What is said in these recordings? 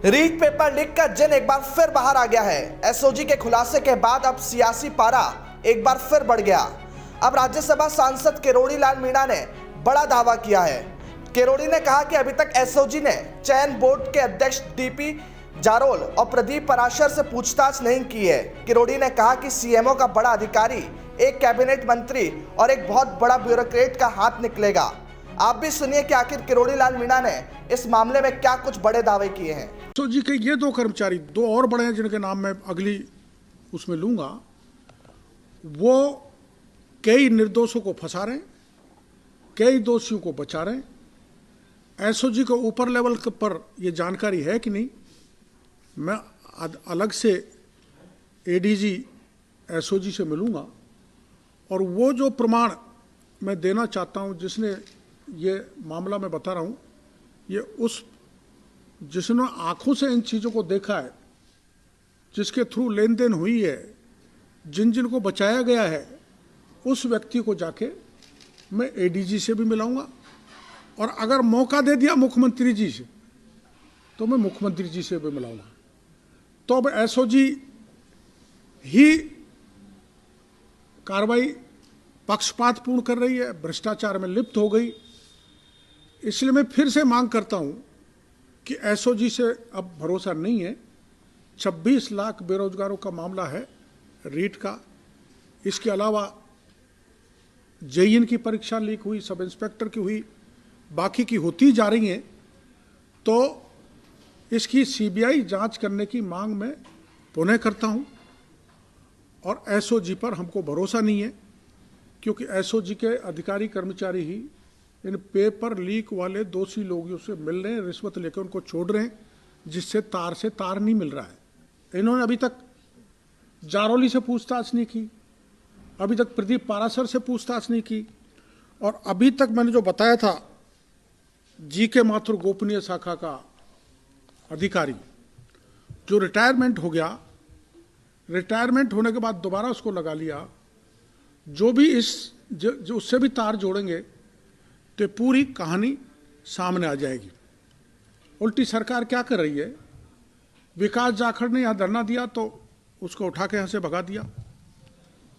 REET paper leak का जिन एक बार फिर बाहर आ गया है। एसओजी के खुलासे के बाद अब सियासी पारा एक बार फिर बढ़ गया। अब राज्यसभा सांसद किरोड़ी लाल मीणा ने बड़ा दावा किया है। किरोड़ी ने कहा कि अभी तक एसओजी ने चयन बोर्ड के अध्यक्ष डीपी जारोल और प्रदीप पराशर से पूछताछ नहीं की है। किरोड़ी ने कहा कि सीएमओ का बड़ा अधिकारी, एक कैबिनेट मंत्री और एक बहुत बड़ा ब्यूरोक्रेट का हाथ निकलेगा। आप भी सुनिए कि आखिर किरोड़ी लाल मीणा ने इस मामले में क्या कुछ बड़े दावे किए हैं। तो जी के ये दो कर्मचारी, दो और बड़े हैं जिनके नाम मैं अगली उसमें लूंगा, वो कई निर्दोषों को फंसा रहे हैं, कई दोषियों को बचा रहे हैं। एसओजी को ऊपर लेवल पर ये जानकारी है कि नहीं, मैं अलग से एडीजी एसओजी से मिलूंगा और वो जो प्रमाण मैं देना चाहता हूं, जिसने ये मामला मैं बता रहा हूं, ये जिसने आंखों से इन चीज़ों को देखा है, जिसके थ्रू लेन देन हुई है, जिन को बचाया गया है, उस व्यक्ति को जाके मैं एडीजी से भी मिलाऊंगा और अगर मौका दे दिया मुख्यमंत्री जी से तो मैं मुख्यमंत्री जी से भी मिलाऊंगा। तो अब एसओजी ही कार्रवाई पक्षपातपूर्ण कर रही है, भ्रष्टाचार में लिप्त हो गई। इसलिए मैं फिर से मांग करता हूं कि एसओजी से अब भरोसा नहीं है। 26 लाख बेरोजगारों का मामला है रीट का। इसके अलावा जेईएन की परीक्षा लीक हुई, सब इंस्पेक्टर की हुई, बाकी की होती जा रही हैं। तो इसकी सीबीआई जांच करने की मांग मैं पुनः करता हूं और एसओजी पर हमको भरोसा नहीं है, क्योंकि एसओजी के अधिकारी कर्मचारी ही इन पेपर लीक वाले दोषी लोगों से मिल रहे हैं, रिश्वत लेकर उनको छोड़ रहे हैं, जिससे तार से तार नहीं मिल रहा है। इन्होंने अभी तक जारोली से पूछताछ नहीं की, अभी तक प्रदीप पाराशर से पूछताछ नहीं की, और अभी तक मैंने जो बताया था जीके माथुर गोपनीय शाखा का अधिकारी जो रिटायरमेंट हो गया, रिटायरमेंट होने के बाद दोबारा उसको लगा लिया, जो भी जो उससे भी तार जोड़ेंगे तो पूरी कहानी सामने आ जाएगी। उल्टी सरकार क्या कर रही है, विकास जाखड़ ने यहाँ धरना दिया तो उसको उठा के यहाँ से भगा दिया,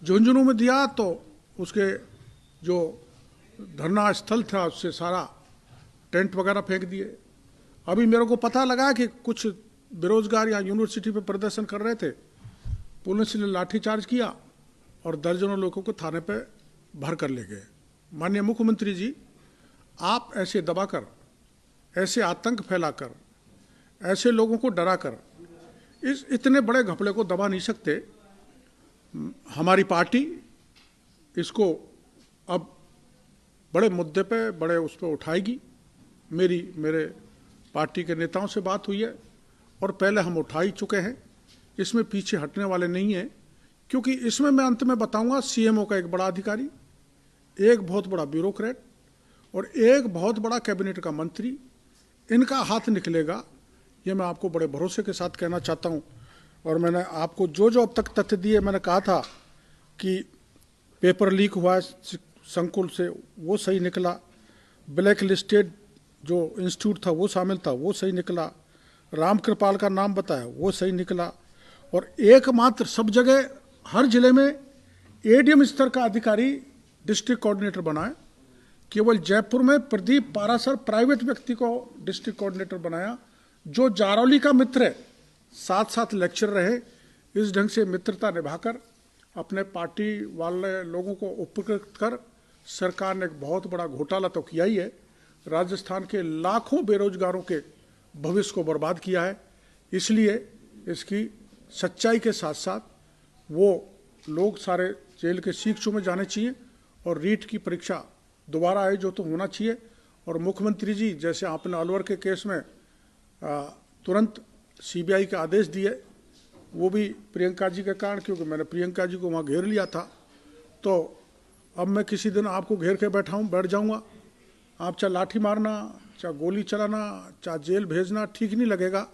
झुंझुनू में दिया तो उसके जो धरना स्थल था उससे सारा टेंट वगैरह फेंक दिए। अभी मेरे को पता लगा कि कुछ बेरोजगार यहाँ यूनिवर्सिटी पे प्रदर्शन कर रहे थे, पुलिस ने लाठीचार्ज किया और दर्जनों लोगों को थाने पे भर कर ले गए। माननीय मुख्यमंत्री जी, आप ऐसे दबाकर, ऐसे आतंक फैलाकर, ऐसे लोगों को डराकर इस इतने बड़े घपले को दबा नहीं सकते। हमारी पार्टी इसको अब बड़े मुद्दे पे, बड़े उस पर उठाएगी। मेरे पार्टी के नेताओं से बात हुई है और पहले हम उठा ही चुके हैं, इसमें पीछे हटने वाले नहीं हैं, क्योंकि इसमें मैं अंत में बताऊंगा सीएमओ का एक बड़ा अधिकारी, एक बहुत बड़ा ब्यूरोक्रेट और एक बहुत बड़ा कैबिनेट का मंत्री, इनका हाथ निकलेगा। ये मैं आपको बड़े भरोसे के साथ कहना चाहता हूं। और मैंने आपको जो अब तक तथ्य दिए, मैंने कहा था कि पेपर लीक हुआ संकुल से, वो सही निकला, ब्लैक लिस्टेड जो इंस्टीट्यूट था वो शामिल था, वो सही निकला, राम कृपाल का नाम बताया वो सही निकला, और एकमात्र सब जगह हर जिले में एडीएम स्तर का अधिकारी डिस्ट्रिक्ट कोऑर्डिनेटर बनाए। केवल जयपुर में प्रदीप पाराशर प्राइवेट व्यक्ति को डिस्ट्रिक्ट कोऑर्डिनेटर बनाया, जो जारौली का मित्र है, साथ साथ लेक्चर रहे। इस ढंग से मित्रता निभाकर अपने पार्टी वाले लोगों को उपकृत कर सरकार ने एक बहुत बड़ा घोटाला तो किया ही है, राजस्थान के लाखों बेरोजगारों के भविष्य को बर्बाद किया है। इसलिए इसकी सच्चाई के साथ साथ वो लोग सारे जेल के सीख में जाने चाहिए और रीट की परीक्षा दोबारा आयोजित तो होना चाहिए। और मुख्यमंत्री जी, जैसे आपने अलवर के केस में तुरंत सीबीआई के आदेश दिए, वो भी प्रियंका जी के कारण, क्योंकि मैंने प्रियंका जी को वहाँ घेर लिया था। तो अब मैं किसी दिन आपको घेर के बैठ जाऊँगा, आप चाहे लाठी मारना, चाहे गोली चलाना, चाहे जेल भेजना, ठीक नहीं लगेगा।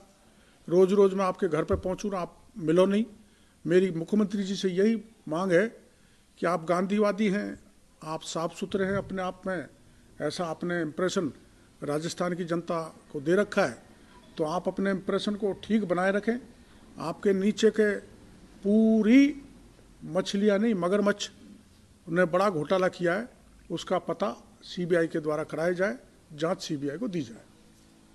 रोज़ रोज़ मैं आपके घर पे पहुँचूँ, आप मिलो नहीं। मेरी मुख्यमंत्री जी से यही मांग है कि आप गांधीवादी हैं, आप साफ सुथरे हैं अपने आप में, ऐसा आपने इम्प्रेशन राजस्थान की जनता को दे रखा है, तो आप अपने इंप्रेशन को ठीक बनाए रखें। आपके नीचे के पूरी मछलियां नहीं, मगरमच्छ ने बड़ा घोटाला किया है, उसका पता सीबीआई के द्वारा कराया जाए, जांच सीबीआई को दी जाए।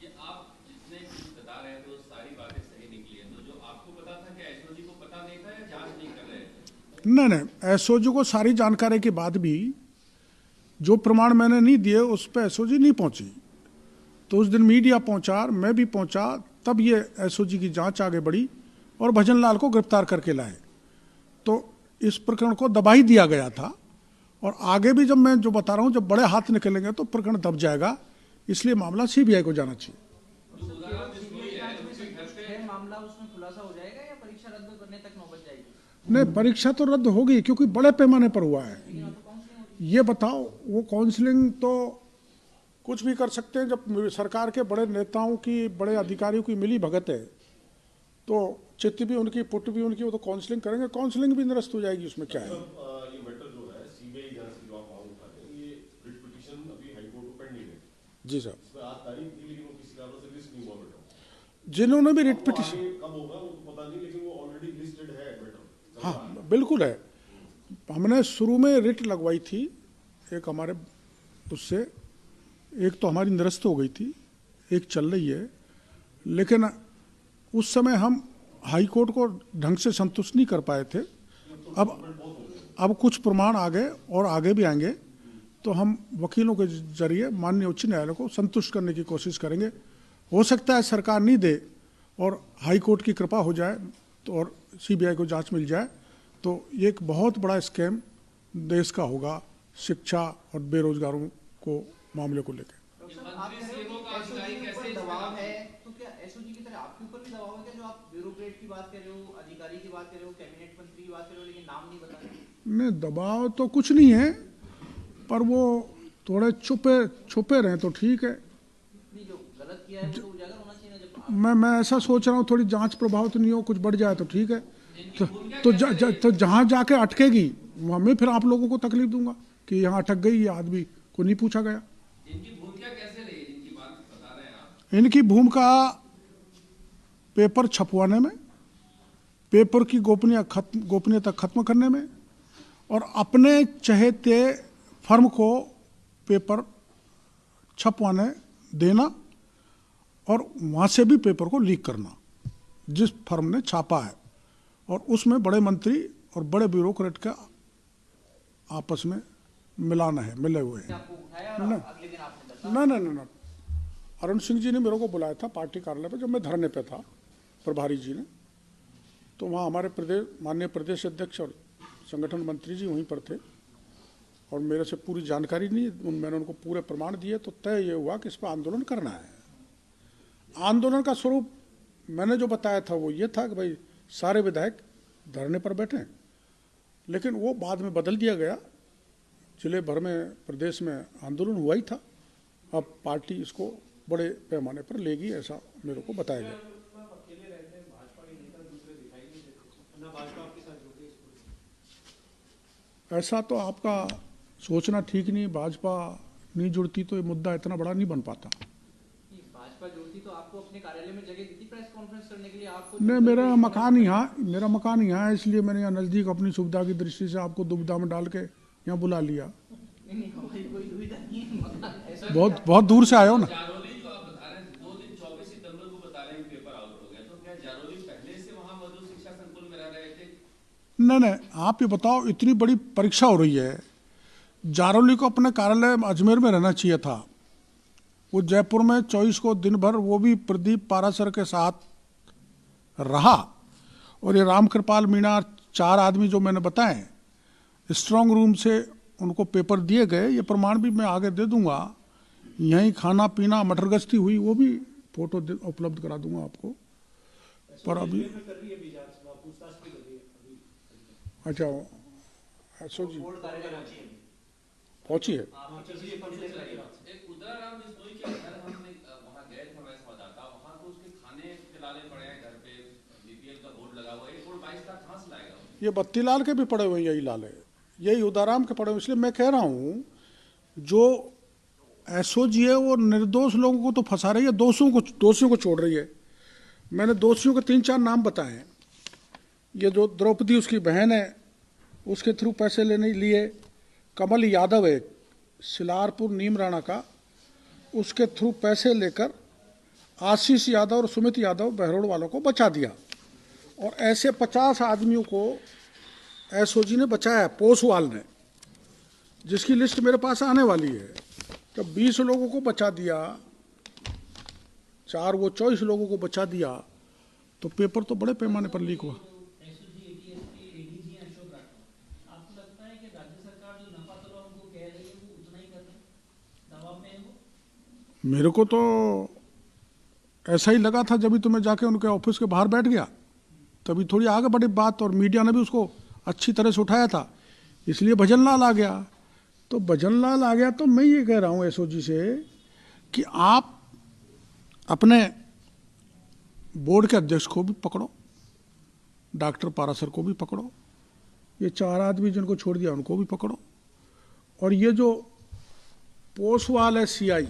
ये आप जितने कुछ बता रहे थे वो सारी बातें सही निकली है, तो जो आपको पता था क्या एसओजी को पता नहीं था या जांच नहीं कर रहे थे? नहीं, एसओजी को सारी जानकारी के बाद भी जो प्रमाण मैंने नहीं दिए उस पर एसओजी नहीं पहुंची। तो उस दिन मीडिया पहुंचा, मैं भी पहुंचा, तब ये एसओजी की जांच आगे बढ़ी और भजन लाल को गिरफ्तार करके लाए। तो इस प्रकरण को दबा ही दिया गया था, और आगे भी जब मैं जो बता रहा हूं, जब बड़े हाथ निकलेंगे तो प्रकरण दब जाएगा, इसलिए मामला सीबीआई को जाना चाहिए। मामला उसमें खुलासा हो जाएगा या परीक्षा रद्द करने तक नौबत जाएगी? नहीं, परीक्षा तो रद्द होगी क्योंकि बड़े पैमाने पर हुआ है। ये बताओ, वो काउंसलिंग तो कुछ भी कर सकते हैं। जब सरकार के बड़े नेताओं की, बड़े अधिकारियों की मिली भगत है, तो चित्त भी उनकी, पुट भी उनकी, वो तो काउंसलिंग करेंगे, काउंसलिंग भी निरस्त हो जाएगी, उसमें क्या है। ये मैटर जो है सीबीआई जांच की जो आप मांग उठा रहे हैं, ये रिट पिटीशन अभी हाई कोर्ट में पेंडिंग है। जी सर। इसमें आज तारीख थी लेकिन वो किसी कारण से लिस्ट नहीं हुआ मैटर। जिन्होंने भी रिट पिटीशन, कब होगा वो तो पता नहीं, लेकिन वो ऑलरेडी लिस्टेड है मैटर। हाँ बिल्कुल है। हमने शुरू में रिट लगवाई थी, एक हमारे उससे, एक तो हमारी निरस्त हो गई थी, एक चल रही है, लेकिन उस समय हम हाई कोर्ट को ढंग से संतुष्ट नहीं कर पाए थे। अब कुछ प्रमाण आ गए और आगे भी आएंगे, तो हम वकीलों के जरिए माननीय उच्च न्यायालय को संतुष्ट करने की कोशिश करेंगे। हो सकता है सरकार नहीं दे और हाई कोर्ट की कृपा हो जाए तो, और सीबीआई को जांच मिल जाए, तो ये एक बहुत बड़ा स्कैम देश का होगा, शिक्षा और बेरोजगारों को मामले को लेकर। दबाव है तो क्या एसओजी की तरह आपके ऊपर भी दबाव है क्या, जो आप ब्यूरोक्रेट की बात कर रहे हो, अधिकारी की बात कर रहे हो, कैबिनेट मंत्री की बात कर रहे हो, लेकिन नाम नहीं बता रहे? नहीं, दबाव तो कुछ नहीं है, पर वो थोड़े छुपे रहे तो ठीक है। नहीं, जो गलत किया है वो तो उजागर होना चाहिए ना। जब मैं ऐसा सोच रहा हूँ, थोड़ी जांच प्रभावित नहीं हो, कुछ बढ़ जाए तो ठीक है। तो जहाँ जाके अटकेगी वहाँ मैं फिर आप लोगों को तकलीफ दूंगा कि यहाँ अटक गई, ये आदमी को नहीं पूछा गया। इनकी भूमिका कैसे रही, जिनकी बात बता रहे हैं आप? इनकी भूमिका पेपर छपवाने में, पेपर की गोपनीयता खत्म करने में, और अपने चहेते फर्म को पेपर छपवाने देना और वहाँ से भी पेपर को लीक करना, जिस फर्म ने छापा है, और उसमें बड़े मंत्री और बड़े ब्यूरोक्रेट का आपस में मिलाना है, मिले हुए हैं। आपको उठाया और अगले दिन आपने दर्शाया? ना, अरुण सिंह जी ने मेरे को बुलाया था पार्टी कार्यालय पर, जब मैं धरने पे था, प्रभारी जी ने, तो वहाँ हमारे माननीय प्रदेश अध्यक्ष और संगठन मंत्री जी वहीं पर थे, और मेरे से पूरी जानकारी नहीं, मैंने उनको पूरे प्रमाण दिए, तो तय ये हुआ कि इस पर आंदोलन करना है। आंदोलन का स्वरूप मैंने जो बताया था वो ये था कि भाई सारे विधायक धरने पर बैठे, लेकिन वो बाद में बदल दिया गया। जिले भर में, प्रदेश में आंदोलन हुआ ही था, अब पार्टी इसको बड़े पैमाने पर लेगी, ऐसा मेरे को बताया गया। ऐसा तो आपका सोचना ठीक नहीं, भाजपा नहीं जुड़ती तो ये मुद्दा इतना बड़ा नहीं बन पाता। भाजपा जुड़ती तो आपको अपने कार्यालय में जगह दी थी प्रेस कॉन्फ्रेंस करने के लिए? आपको नहीं, मेरा मकान यहाँ है, इसलिए मैंने यहाँ नज़दीक अपनी सुविधा की दृष्टि से आपको दुविधा में डाल के यहाँ बुला लिया। नहीं, कोई दुविधा नहीं है। ऐसा बहुत दूर से आए हो ना। जारोली जो आप बता रहे हैं, 2 दिन 24 सितंबर को बता रहे हैं पेपर आउट हो गया, तो क्या जारोली पहले से वहाँ मधु शिक्षा संकुल में रह रहे थे? नहीं, आप ये बताओ, इतनी बड़ी परीक्षा हो रही है, जारोली को अपने कार्यालय अजमेर में रहना चाहिए था। वो जयपुर में 24 को दिन भर, वो भी प्रदीप पारासर के साथ रहा, और ये रामकृपाल मीणा, 4 आदमी जो मैंने बताए, स्ट्रांग रूम से उनको पेपर दिए गए, ये प्रमाण भी मैं आगे दे दूंगा। यहीं खाना पीना मटरगश्ती हुई, वो भी फोटो उपलब्ध करा दूंगा आपको। पर अभी अच्छा, एसओजी पहुंची है। एक उदराराम बिश्नोई के घर हमने वहाँ गए थे, हमारे संवाददाता, वहाँ तो उसके खाने खिलाने पड़े हैं, घर पे बीपीएल का बोर्ड लगा हुआ है, 1 करोड़ 22 लाख कहाँ से लाएगा? ये बत्तीलाल के भी पड़े हुए, यही लाल है, यही उदाराम के पड़े हुए। इसलिए मैं कह रहा हूँ, जो एसओजी है वो निर्दोष लोगों को तो फंसा रही है, दोषियों को छोड़ रही है। मैंने दोषियों के 3-4 नाम बताए हैं। ये जो द्रौपदी उसकी बहन है, उसके थ्रू पैसे लेने लिए। कमल यादव है सिलारपुर नीमराणा का, उसके थ्रू पैसे लेकर आशीष यादव और सुमित यादव बहरोड़ वालों को बचा दिया। और ऐसे 50 आदमियों को एसओजी ने बचाया, पोसवाल ने, जिसकी लिस्ट मेरे पास आने वाली है। जब 20 लोगों को बचा दिया, 4 वो 24 लोगों को बचा दिया, तो पेपर तो बड़े पैमाने पर लीक हुआ। मेरे को तो ऐसा ही लगा था, जब भी तो मैं जाके उनके ऑफिस के बाहर बैठ गया, तभी थोड़ी आगे बढ़ी बात, और मीडिया ने भी उसको अच्छी तरह से उठाया था, इसलिए भजनलाल आ गया। तो भजनलाल आ गया तो मैं ये कह रहा हूँ एसओजी से कि आप अपने बोर्ड के अध्यक्ष को भी पकड़ो, डॉक्टर पारासर को भी पकड़ो, ये 4 आदमी जिनको छोड़ दिया उनको भी पकड़ो, और ये जो पोसवाल है सीआई,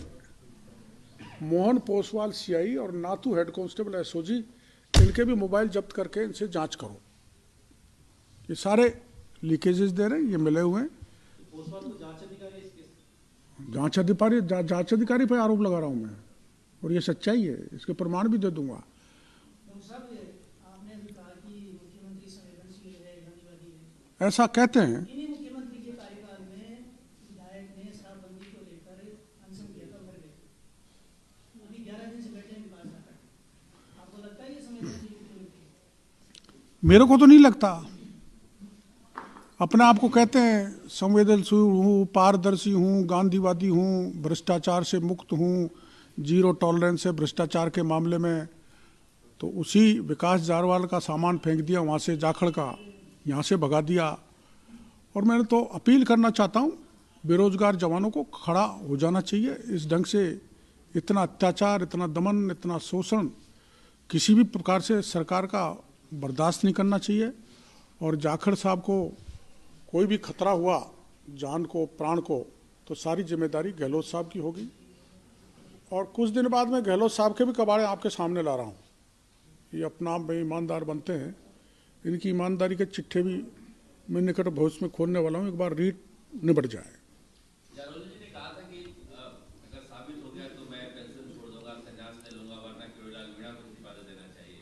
मोहन पोसवाल सीआई और नाथू हेड कांस्टेबल एसओजी, इनके भी मोबाइल जब्त करके इनसे जांच करो। ये सारे लीकेजेस दे रहे हैं, ये मिले हुए हैं। जांच अधिकारी पर आरोप लगा रहा हूं मैं, और ये सच्चाई है, इसके प्रमाण भी दे दूंगा। ऐसा कहते हैं। मेरे को तो नहीं लगता। अपने आप को कहते हैं संवेदनशील हूँ, पारदर्शी हूँ, गांधीवादी हूँ, भ्रष्टाचार से मुक्त हूँ, जीरो टॉलरेंस है भ्रष्टाचार के मामले में। तो उसी विकास जारवाल का सामान फेंक दिया वहाँ से, जाखड़ का यहाँ से भगा दिया। और मैं तो अपील करना चाहता हूँ, बेरोजगार जवानों को खड़ा हो जाना चाहिए। इस ढंग से इतना अत्याचार, इतना दमन, इतना शोषण किसी भी प्रकार से सरकार का बर्दाश्त नहीं करना चाहिए। और जाखड़ साहब को कोई भी खतरा हुआ जान को, प्राण को, तो सारी जिम्मेदारी गहलोत साहब की होगी। और कुछ दिन बाद में गहलोत साहब के भी कबाड़े आपके सामने ला रहा हूँ। ये अपना आप में ईमानदार बनते हैं, इनकी ईमानदारी के चिट्ठे भी मैं निकट भविष्य में खोलने वाला हूँ, एक बार रीट निबट जाए। जारोली जी ने कहा था कि अगर साबित हो गया तो मैं पेंशन छोड़ दूंगा, संन्यास ले लूंगा, वरना किरोड़ीलाल मीणा को इस्तीफा दे देना चाहिए।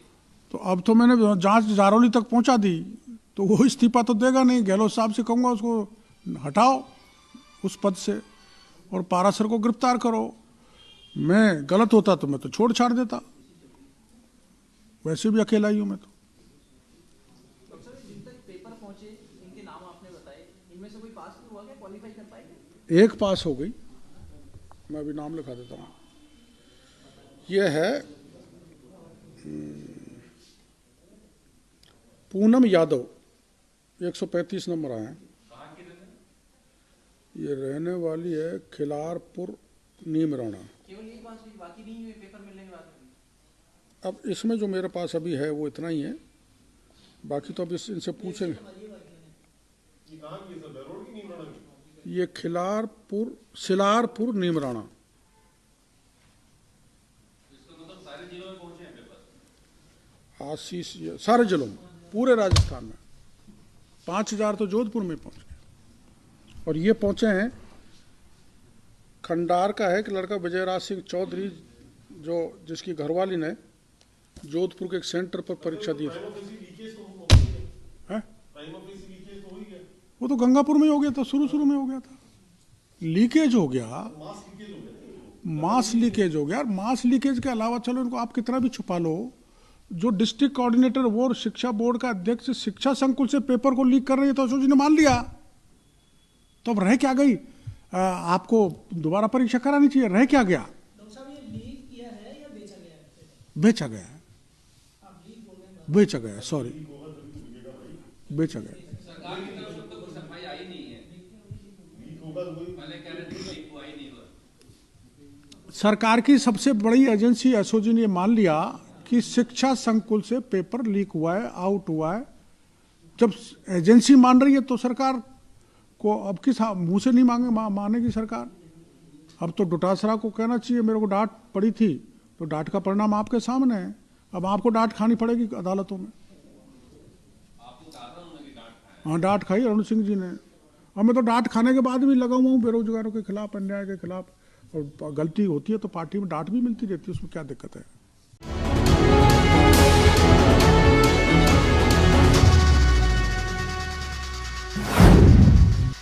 तो अब तो मैंने जांच जारोली तक पहुंचा दी, तो वो इस्तीफा तो देगा नहीं। गहलोत साहब से कहूँगा उसको हटाओ उस पद से और पारासर को गिरफ्तार करो। मैं गलत होता तो मैं तो छोड़ छाड़ देता, वैसे भी अकेला ही हूँ मैं तो। जिन तक पेपर पहुंचे, इनके नाम आपने बताए, इनमें से कोई पास हुआ क्या, क्वालीफाई कर पाएंगे? एक पास हो गई, मैं अभी नाम लिखा देता हूँ। ये है पूनम यादव, 135 नंबर आए हैं। ये रहने वाली है खिलारपुर नीमराणा। केवल एक पास हुई, बाकी नहीं हुए पेपर मिलने के बाद? अब इसमें जो मेरे पास अभी है वो इतना ही है, बाकी तो अब इनसे पूछेंगे। ये कहाँ की है सर, बहरोड की नीमराणा की? ये सिलारपुर नीमराणा। इसका मतलब सारे जिलों में पहुंचे हैं पेपर? आशीष, सारे जिलों में, पूरे राजस्थान में। 5000 तो जोधपुर में पहुंच गए। और ये पहुंचे हैं, खंडार का है कि लड़का विजयराज सिंह चौधरी, जो जिसकी घरवाली ने जोधपुर के एक सेंटर पर परीक्षा दी थी। वो तो गंगापुर में हो गया था, शुरू में हो गया था। लीकेज हो गया, मास लीकेज हो गया। और मास लीकेज के अलावा चलो इनको आप कितना भी छुपा लो, जो डिस्ट्रिक्ट कोऑर्डिनेटर वो शिक्षा बोर्ड का अध्यक्ष शिक्षा संकुल से पेपर को लीक कर रही है, तो एसओजी ने मान लिया। तो अब रह क्या गई, आपको दोबारा परीक्षा करानी चाहिए, रह क्या गया? बेचा गया है, बेचा गया, सॉरी, बेचा गया। सरकार की तरफ से तो कुछ सफाई आई नहीं है, पहले कह रहे थे लीक हुआ ही नहीं हुआ। सरकार की सबसे बड़ी एजेंसी एसओजी ने ये मान लिया कि शिक्षा संकुल से पेपर लीक हुआ है, आउट हुआ है। जब एजेंसी मान रही है तो सरकार को अब किस मुंह से नहीं मानेगी सरकार? अब तो डोटासरा को कहना चाहिए मेरे को डांट पड़ी थी, तो डांट का परिणाम आपके सामने है। अब आपको डांट खानी पड़ेगी अदालतों में। आपको कहा था उन्होंने कि डांट खाया? हाँ, डांट खाई अरुण सिंह जी ने। और मैं तो डांट खाने के बाद भी लगा हुआ हूँ बेरोजगारों के खिलाफ, अन्याय के खिलाफ। और गलती होती है तो पार्टी में डांट भी मिलती रहती है, उसमें क्या दिक्कत है।